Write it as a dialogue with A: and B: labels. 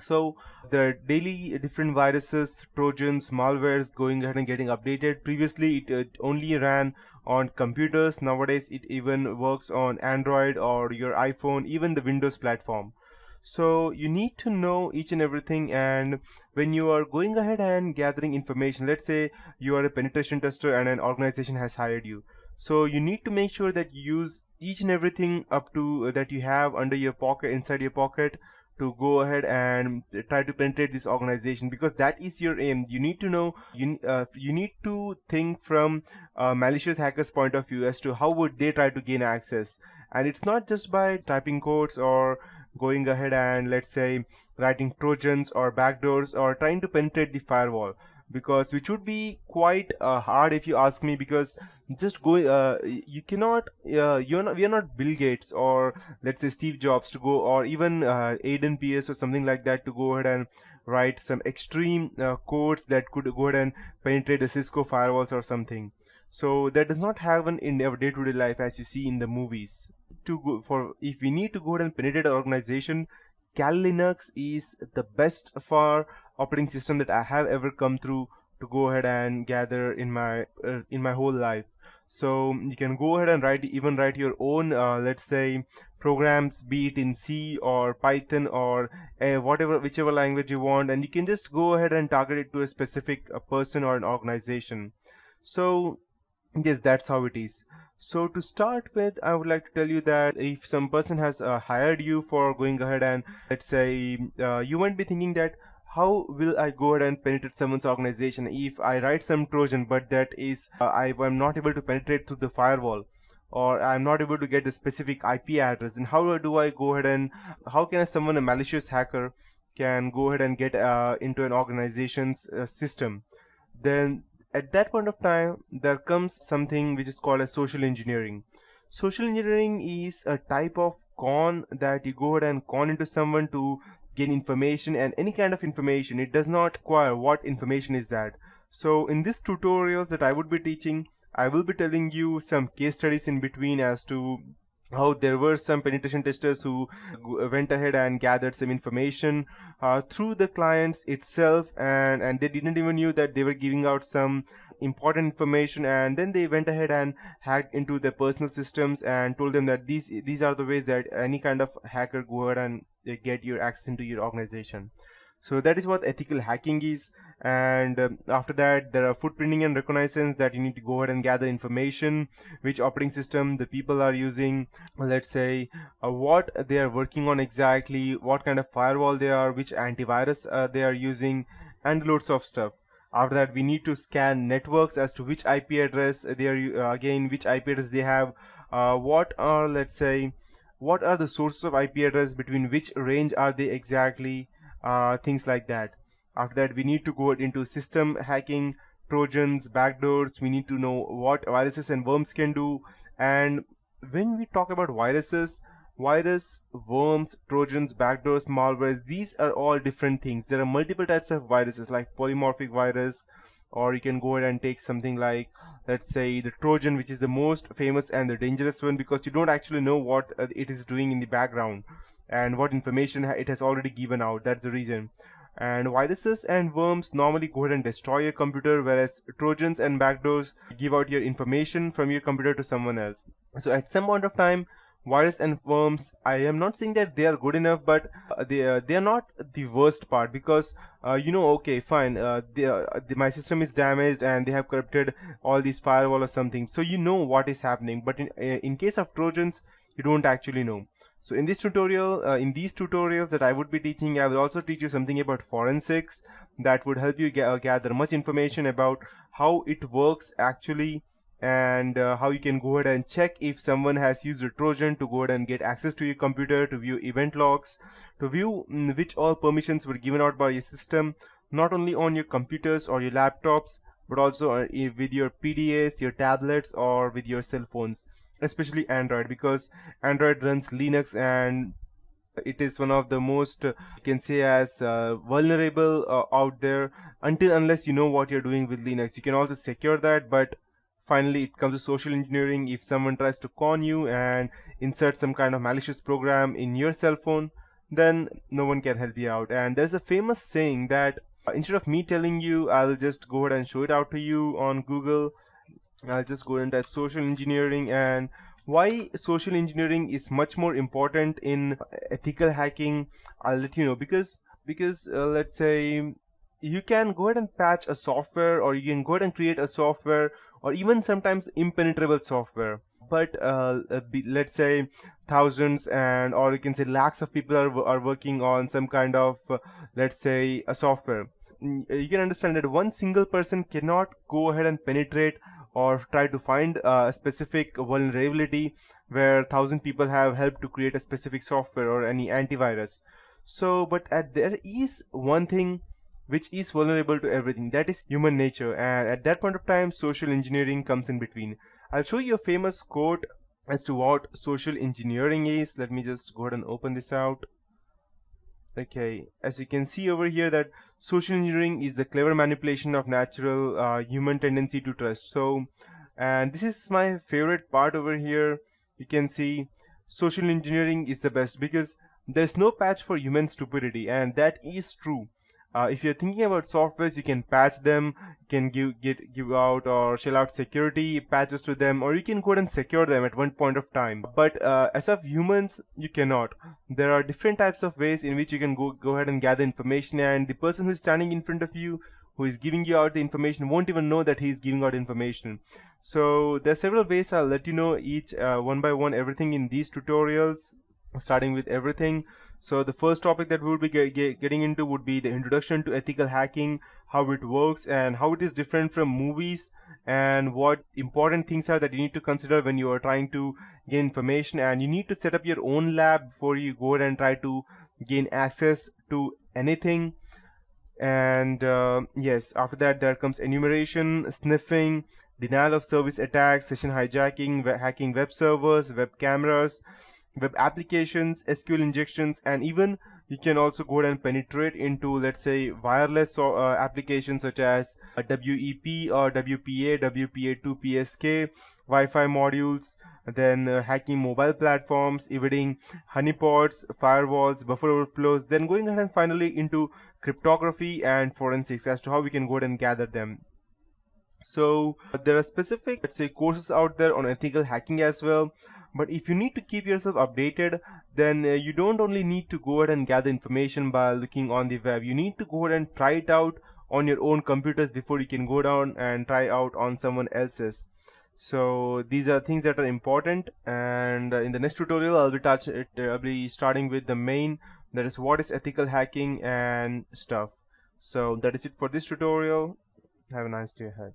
A: So there are daily different viruses, trojans, malwares going ahead and getting updated. Previously it only ran on computers. Nowadays it even works on Android or your iPhone, even the Windows platform. So you need to know each and everything. And when you are going ahead and gathering information, let's say you are a penetration tester and an organization has hired you, so you need to make sure that you use each and everything up to that you have under your pocket, inside your pocket, to go ahead and try to penetrate this organization, because that is your aim. You need to know, you need to think from a malicious hacker's point of view as to how would they try to gain access. And it's not just by typing codes or going ahead and, let's say, writing trojans or backdoors or trying to penetrate the firewall, because which would be quite hard if you ask me. Because just going you cannot we are not Bill Gates or, let's say, Steve Jobs to go, or even Aiden PS or something like that, to go ahead and write some extreme codes that could go ahead and penetrate the Cisco firewalls or something. So that does not happen in our day-to-day life as you see in the movies. To go for, if we need to go ahead and penetrate an organization, Kali Linux is the best for operating system that I have ever come through to go ahead and gather in my whole life. So you can go ahead and even write your own, let's say, programs, be it in C or Python or whatever, whichever language you want, and you can just go ahead and target it to a specific person or an organization. So yes, that's how it is. So to start with, I would like to tell you that if some person has hired you for going ahead and, let's say, you might be thinking that how will I go ahead and penetrate someone's organization if I write some Trojan, but that is I'm not able to penetrate through the firewall, or I'm not able to get the specific IP address. Then how do I go ahead and how can someone, a malicious hacker, can go ahead and get into an organization's system? Then at that point of time there comes something which is called as social engineering. Social engineering is a type of con that you go ahead and con into someone to gain information, and any kind of information. It does not require what information is that. So in this tutorials that I would be teaching, I will be telling you some case studies in between as to how there were some penetration testers who went ahead and gathered some information through the clients itself, and they didn't even knew that they were giving out some important information, and then they went ahead and hacked into their personal systems and told them that these are the ways that any kind of hacker go ahead and get your access into your organization. So that is what ethical hacking is. And after that, there are footprinting and reconnaissance, that you need to go ahead and gather information, which operating system the people are using, let's say, what they are working on exactly, what kind of firewall they are, which antivirus they are using, and loads of stuff. After that, we need to scan networks as to which IP address they are again, which IP address they have, what are, let's say, what are the sources of IP address, between which range are they exactly, things like that. After that, we need to go into system hacking, trojans, backdoors. We need to know what viruses and worms can do. And when we talk about viruses, virus, worms, trojans, backdoors, malwares, these are all different things. There are multiple types of viruses, like polymorphic virus, or you can go ahead and take something like, let's say, the Trojan, which is the most famous and the dangerous one, because you don't actually know what it is doing in the background and what information it has already given out. That's the reason. And viruses and worms normally go ahead and destroy your computer, whereas trojans and backdoors give out your information from your computer to someone else. So at some point of time, virus and worms, I am not saying that they are good enough, but they are not the worst part, because okay, fine, my system is damaged and they have corrupted all these firewall or something, so you know what is happening. But in case of trojans, you don't actually know. So in this tutorial, in these tutorials that I would be teaching, I will also teach you something about forensics that would help you gather much information about how it works actually, and how you can go ahead and check if someone has used a Trojan to go ahead and get access to your computer, to view event logs, to view which all permissions were given out by your system, not only on your computers or your laptops, but also with your PDAs, your tablets, or with your cell phones, especially Android, because Android runs Linux, and it is one of the most you can say as vulnerable out there, until unless you know what you're doing with Linux. You can also secure that, but finally it comes to social engineering. If someone tries to con you and insert some kind of malicious program in your cell phone, then no one can help you out. And there's a famous saying that instead of me telling you, I'll just go ahead and show it out to you on Google. I'll just go and type social engineering, and why social engineering is much more important in ethical hacking. I'll let you know, because let's say you can go ahead and patch a software, or you can go ahead and create a software, or even sometimes impenetrable software. But let's say thousands and or you can say lakhs of people are working on some kind of let's say a software. You can understand that one single person cannot go ahead and penetrate or try to find a specific vulnerability where 1,000 people have helped to create a specific software or any antivirus. So there is one thing which is vulnerable to everything, that is human nature, and at that point of time social engineering comes in between. I'll show you a famous quote as to what social engineering is. Let me just go ahead and open this out. Okay, as you can see over here, that social engineering is the clever manipulation of natural human tendency to trust. So, and this is my favorite part over here. You can see social engineering is the best because there's no patch for human stupidity, and that is true. If you're thinking about softwares, you can patch them, you can give out or shell out security patches to them, or you can go ahead and secure them at one point of time. But as of humans, you cannot. There are different types of ways in which you can go ahead and gather information, and the person who is standing in front of you, who is giving you out the information, won't even know that he is giving out information. So there are several ways. I'll let you know each one by one everything in these tutorials, starting with everything. So the first topic that we will be getting into would be the introduction to ethical hacking, how it works and how it is different from movies, and what important things are that you need to consider when you are trying to gain information. And you need to set up your own lab before you go ahead and try to gain access to anything. And yes, after that there comes enumeration, sniffing, denial of service attacks, session hijacking, hacking web servers, web cameras, web applications, SQL injections, and even you can also go ahead and penetrate into, let's say, wireless applications such as WEP or WPA, WPA2 PSK, Wi-Fi modules, then hacking mobile platforms, evading honeypots, firewalls, buffer overflows, then going ahead and finally into cryptography and forensics as to how we can go ahead and gather them. So there are specific, let's say, courses out there on ethical hacking as well. But if you need to keep yourself updated, then you don't only need to go ahead and gather information by looking on the web. You need to go ahead and try it out on your own computers before you can go down and try out on someone else's. So these are things that are important, and in the next tutorial I'll be starting with the main, that is what is ethical hacking and stuff. So that is it for this tutorial. Have a nice day ahead.